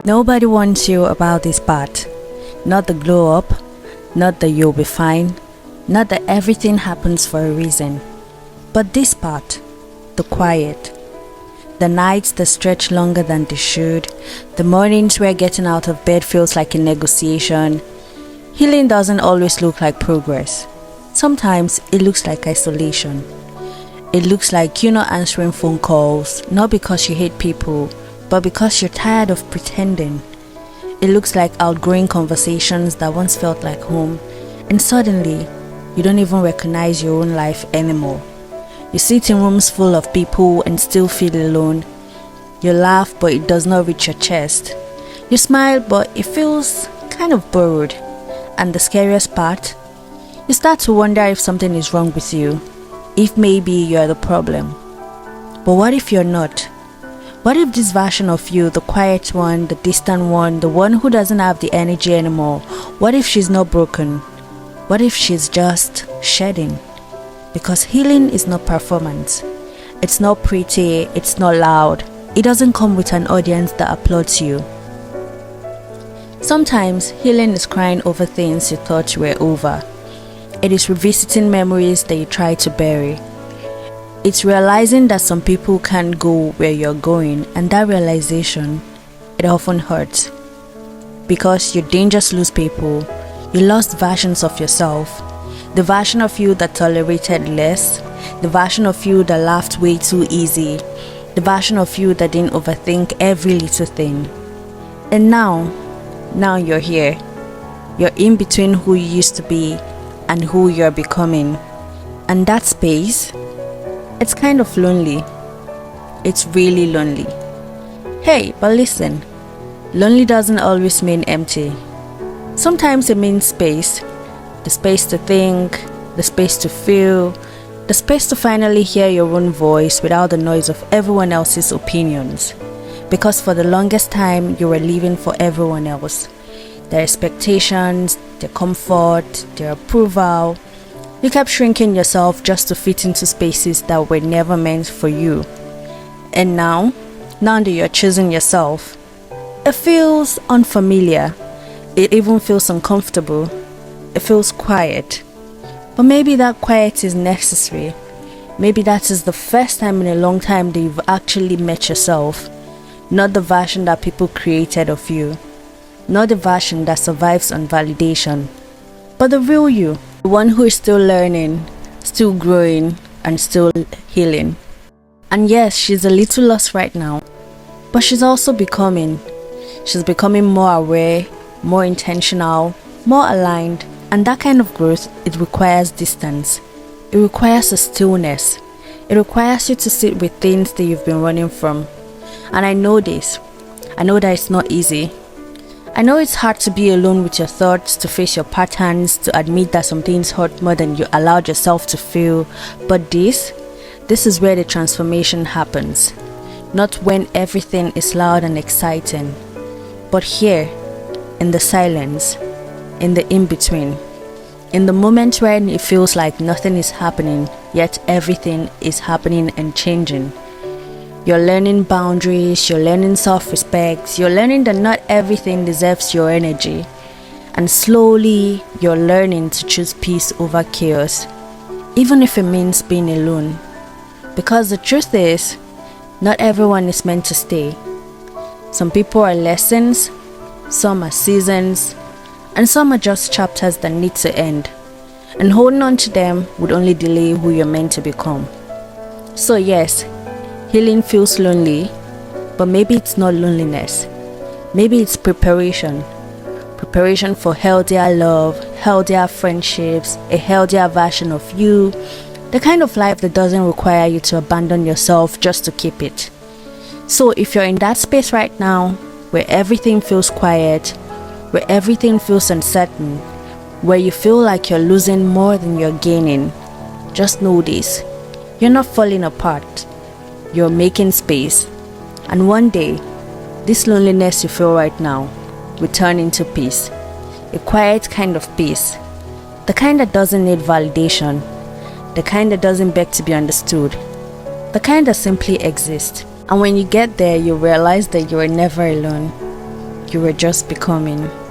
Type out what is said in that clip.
Nobody wants you about this part. Not the glow up, not the you'll be fine, not that everything happens for a reason. But this part, the quiet. The nights that stretch longer than they should, the mornings where getting out of bed feels like a negotiation. Healing doesn't always look like progress. Sometimes it looks like isolation. It looks like you're not answering phone calls, not because you hate people, but because you're tired of pretending. It looks like outgrowing conversations that once felt like home, and suddenly, you don't even recognize your own life anymore. You sit in rooms full of people and still feel alone. You laugh, but it does not reach your chest. You smile, but it feels kind of borrowed. And the scariest part, you start to wonder if something is wrong with you, if maybe you're the problem. But what if you're not? What if this version of you, the quiet one, the distant one, the one who doesn't have the energy anymore, what if she's not broken? What if she's just shedding? Because healing is not performance. It's not pretty, it's not loud. It doesn't come with an audience that applauds you. Sometimes healing is crying over things you thought were over. It is revisiting memories that you tried to bury. It's realizing that some people can't go where you're going, and that realization, it often hurts. Because you didn't just lose people, you lost versions of yourself. The version of you that tolerated less, the version of you that laughed way too easy, the version of you that didn't overthink every little thing. And now you're here. You're in between who you used to be and who you're becoming. And that space, it's kind of lonely. It's really lonely. Hey, but listen, lonely doesn't always mean empty. Sometimes it means space. The space to think, the space to feel, the space to finally hear your own voice without the noise of everyone else's opinions. Because for the longest time, you were living for everyone else. Their expectations, their comfort, their approval. You kept shrinking yourself just to fit into spaces that were never meant for you. And now that you're choosing yourself, it feels unfamiliar. It even feels uncomfortable. It feels quiet. But maybe that quiet is necessary. Maybe that is the first time in a long time that you've actually met yourself. Not the version that people created of you. Not the version that survives on validation. But the real you. The one who is still learning, still growing, and still healing. And yes, she's a little lost right now. But she's also becoming. She's becoming more aware, more intentional, more aligned. And that kind of growth, it requires distance. It requires a stillness. It requires you to sit with things that you've been running from. And I know this. I know that it's not easy. I know it's hard to be alone with your thoughts, to face your patterns, to admit that some things hurt more than you allowed yourself to feel. But this is where the transformation happens. Not when everything is loud and exciting, but here, in the silence, in the in-between, in the moment when it feels like nothing is happening, yet everything is happening and changing. You're learning boundaries, you're learning self-respect, you're learning that not everything deserves your energy. And slowly, you're learning to choose peace over chaos, even if it means being alone. Because the truth is, not everyone is meant to stay. Some people are lessons, some are seasons, and some are just chapters that need to end. And holding on to them would only delay who you're meant to become. So yes, healing feels lonely, but maybe it's not loneliness. Maybe it's preparation. Preparation for healthier love, healthier friendships, a healthier version of you. The kind of life that doesn't require you to abandon yourself just to keep it. So if you're in that space right now, where everything feels quiet, where everything feels uncertain, where you feel like you're losing more than you're gaining, just know this. You're not falling apart. You're making space. And one day, this loneliness you feel right now will turn into peace. A quiet kind of peace. The kind that doesn't need validation. The kind that doesn't beg to be understood. The kind that simply exists. And when you get there, you realize that you are never alone. you were just becoming.